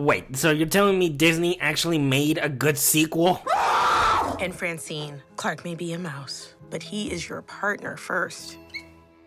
Wait, so you're telling me Disney actually made a good sequel? And Francine, Clark may be a mouse, but he is your partner first.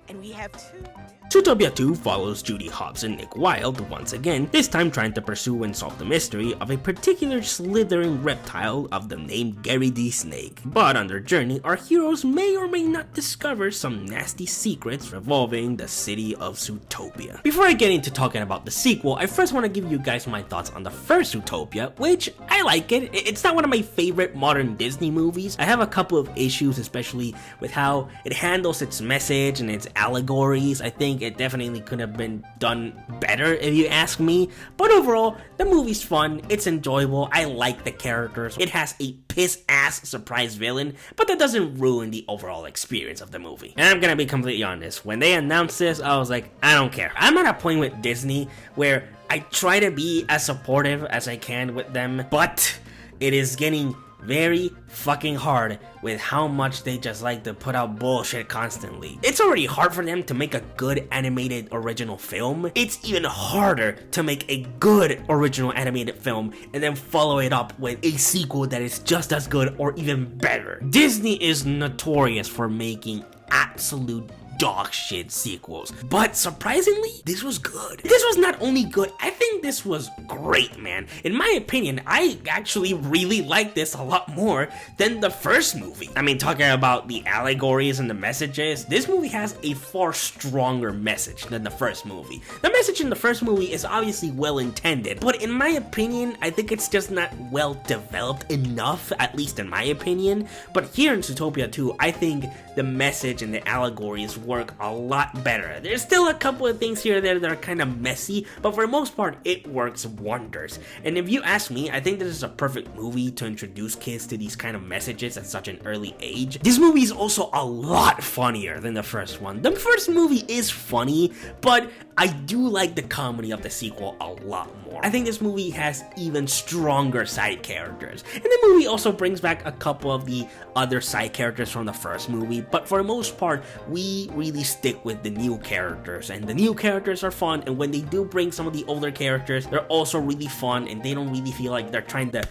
And we have two. Zootopia 2 follows Judy Hopps and Nick Wilde once again, this time trying to pursue and solve the mystery of a particular slithering reptile of the name Gary the Snake. But on their journey, our heroes may or may not discover some nasty secrets revolving the city of Zootopia. Before I get into talking about the sequel, I first want to give you guys my thoughts on the first Zootopia, which I like it. It's not one of my favorite modern Disney movies. I have a couple of issues, especially with how it handles its message and its allegories. I think it definitely could have been done better if you ask me, but overall the movie's fun, it's enjoyable, I like the characters, it has a piss-ass surprise villain, but that doesn't ruin the overall experience of the movie. And I'm gonna be completely honest, when they announced this, I was like, I don't care. I'm at a point with Disney where I try to be as supportive as I can with them, but it is getting very fucking hard with how much they just like to put out bullshit constantly. It's already hard for them to make a good animated original film. It's even harder to make a good original animated film and then follow it up with a sequel that is just as good or even better. Disney is notorious for making absolute dog shit sequels, but surprisingly, this was good. This was not only good, I think this was great, man. In my opinion, I actually really like this a lot more than the first movie. I mean, talking about the allegories and the messages, this movie has a far stronger message than the first movie. The message in the first movie is obviously well intended, but in my opinion, I think it's just not well developed enough, at least in my opinion. But here in Zootopia 2, I think the message and the allegories work a lot better. There's still a couple of things here and there that are kind of messy, but for the most part, it works wonders. And if you ask me, I think this is a perfect movie to introduce kids to these kind of messages at such an early age. This movie is also a lot funnier than the first one. The first movie is funny, but I do like the comedy of the sequel a lot more. I think this movie has even stronger side characters. And the movie also brings back a couple of the other side characters from the first movie, but for the most part, we really stick with the new characters, and the new characters are fun, and when they do bring some of the older characters, they're also really fun, and they don't really feel like they're trying to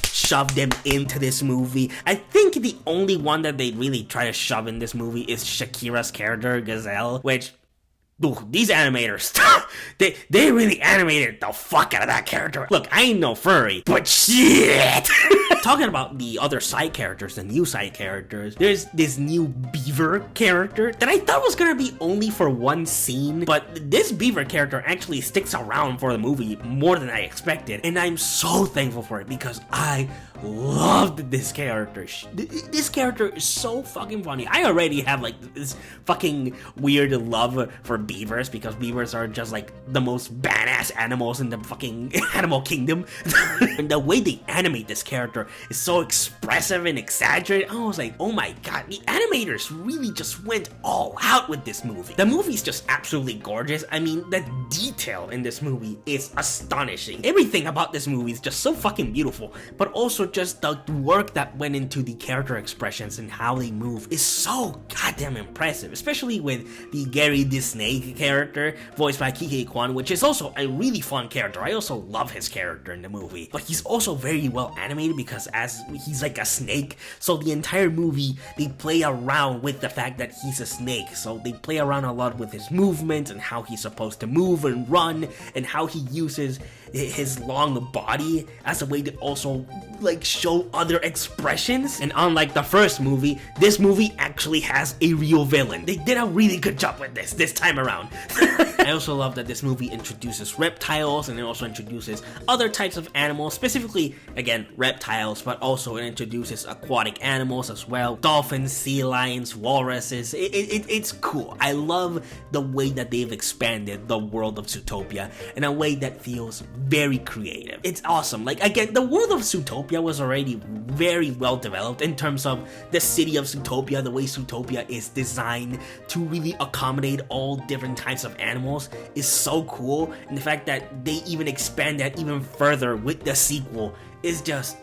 shove them into this movie. I think the only one that they really try to shove in this movie is Shakira's character, Gazelle, which, dude, these animators, they really animated the fuck out of that character. Look, I ain't no furry, but shit! Talking about the other side characters, the new side characters, there's this new beaver character that I thought was gonna be only for one scene, but this beaver character actually sticks around for the movie more than I expected, and I'm so thankful for it because I loved this character. This character is so fucking funny. I already have like this fucking weird love for beavers because beavers are just like the most badass animals in the fucking animal kingdom. And the way they animate this character is so expressive and exaggerated. I was like, oh my god, the animators really just went all out with this movie. The movie's just absolutely gorgeous. I mean, the detail in this movie is astonishing. Everything about this movie is just so fucking beautiful, but also just the work that went into the character expressions and how they move is so goddamn impressive, especially with the Gary the Snake character voiced by Kike Kwan, which is also a really fun character. I also love his character in the movie, but he's also very well animated because as he's like a snake, so the entire movie they play around with the fact that he's a snake, so they play around a lot with his movements and how he's supposed to move and run and how he uses his long body as a way to also like show other expressions. And unlike the first movie, this movie actually has a real villain. They did a really good job with this time around. I also love that this movie introduces reptiles and it also introduces other types of animals, specifically again reptiles, but also it introduces aquatic animals as well, dolphins, sea lions, walruses. It's cool. I love the way that they've expanded the world of Zootopia in a way that feels very creative. It's awesome. Like again, the world of Zootopia was already very well developed in terms of the city of Zootopia, the way Zootopia is designed to really accommodate all different types of animals is so cool, and the fact that they even expand that even further with the sequel is just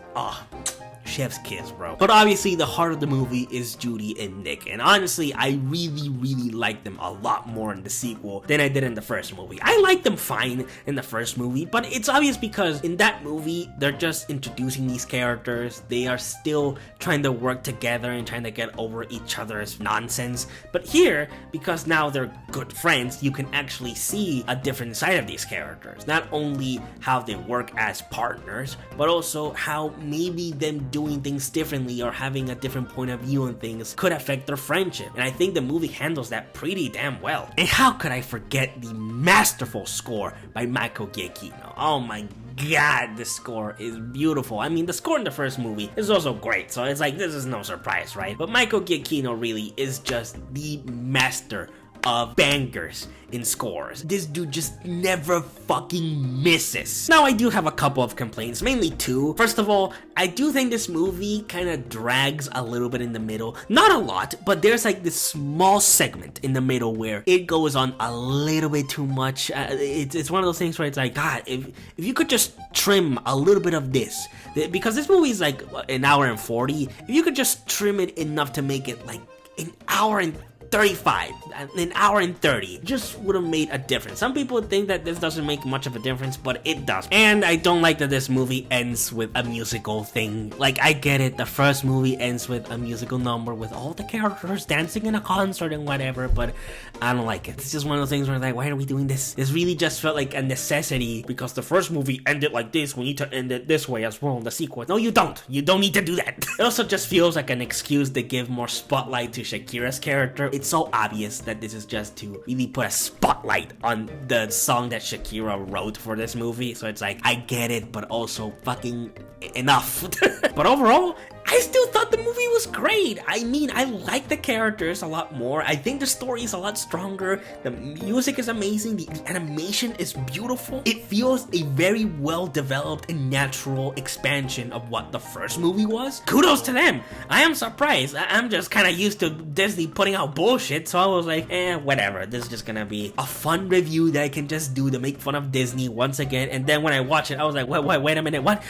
chef's kiss, bro. But obviously, the heart of the movie is Judy and Nick, and honestly, I really like them a lot more in the sequel than I did in the first movie. I like them fine in the first movie, but it's obvious because in that movie, they're just introducing these characters. They are still trying to work together and trying to get over each other's nonsense. But here, because now they're good friends, you can actually see a different side of these characters. Not only how they work as partners, but also how maybe them doing things differently or having a different point of view on things could affect their friendship. And I think the movie handles that pretty damn well. And how could I forget the masterful score by Michael Giacchino? Oh my god, the score is beautiful. I mean, the score in the first movie is also great, so it's like, this is no surprise, right? But Michael Giacchino really is just the master of bangers in scores. This dude just never fucking misses. Now, I do have a couple of complaints, mainly two. First of all, I do think this movie kind of drags a little bit in the middle. Not a lot, but there's like this small segment in the middle where it goes on a little bit too much. It's one of those things where it's like, God, if you could just trim a little bit of this, because this movie is like an hour and 40, if you could just trim it enough to make it like an hour and 35, an hour and 30, just would have made a difference. Some people think that this doesn't make much of a difference, but it does. And I don't like that this movie ends with a musical thing. Like, I get it, the first movie ends with a musical number with all the characters dancing in a concert and whatever, but I don't like it. It's just one of those things where like, why are we doing this? This really just felt like a necessity because the first movie ended like this. We need to end it this way as well in the sequel. No, you don't. You don't need to do that. It also just feels like an excuse to give more spotlight to Shakira's character. It's so obvious that this is just to really put a spotlight on the song that Shakira wrote for this movie. So it's like, I get it, but also fucking enough. But overall, I still thought the movie was great. I mean, I like the characters a lot more. I think the story is a lot stronger. The music is amazing. The animation is beautiful. It feels a very well developed and natural expansion of what the first movie was. Kudos to them. I am surprised. I'm just kind of used to Disney putting out bullshit, so I was like, whatever. This is just gonna be a fun review that I can just do to make fun of Disney once again. And then when I watch it, I was like, wait a minute, what?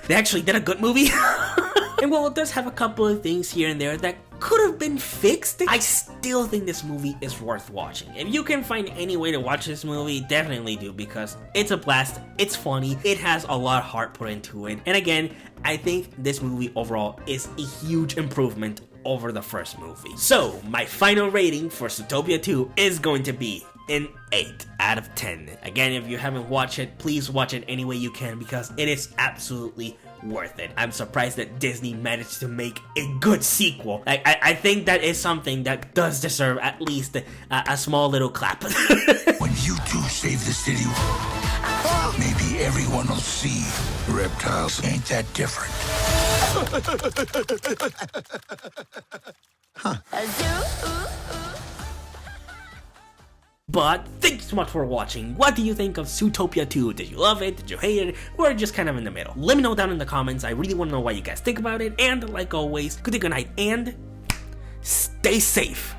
They actually did a good movie? And while it does have a couple of things here and there that could have been fixed, I still think this movie is worth watching. If you can find any way to watch this movie, definitely do, because it's a blast, it's funny, it has a lot of heart put into it. And again, I think this movie overall is a huge improvement over the first movie. So, my final rating for Zootopia 2 is going to be an 8 out of 10. Again, if you haven't watched it, please watch it any way you can because it is absolutely worth it. I'm surprised that Disney managed to make a good sequel. I think that is something that does deserve at least a small little clap. When you two save the city, maybe everyone will see reptiles ain't that different. But thank you so much for watching. What do you think of Zootopia 2? Did you love it? Did you hate it? Or just kind of in the middle? Let me know down in the comments. I really want to know what you guys think about it. And like always, good day, good night, and stay safe.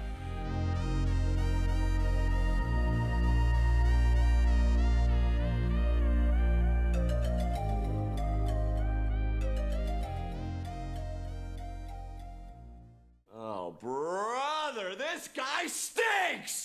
Oh, brother, this guy stinks!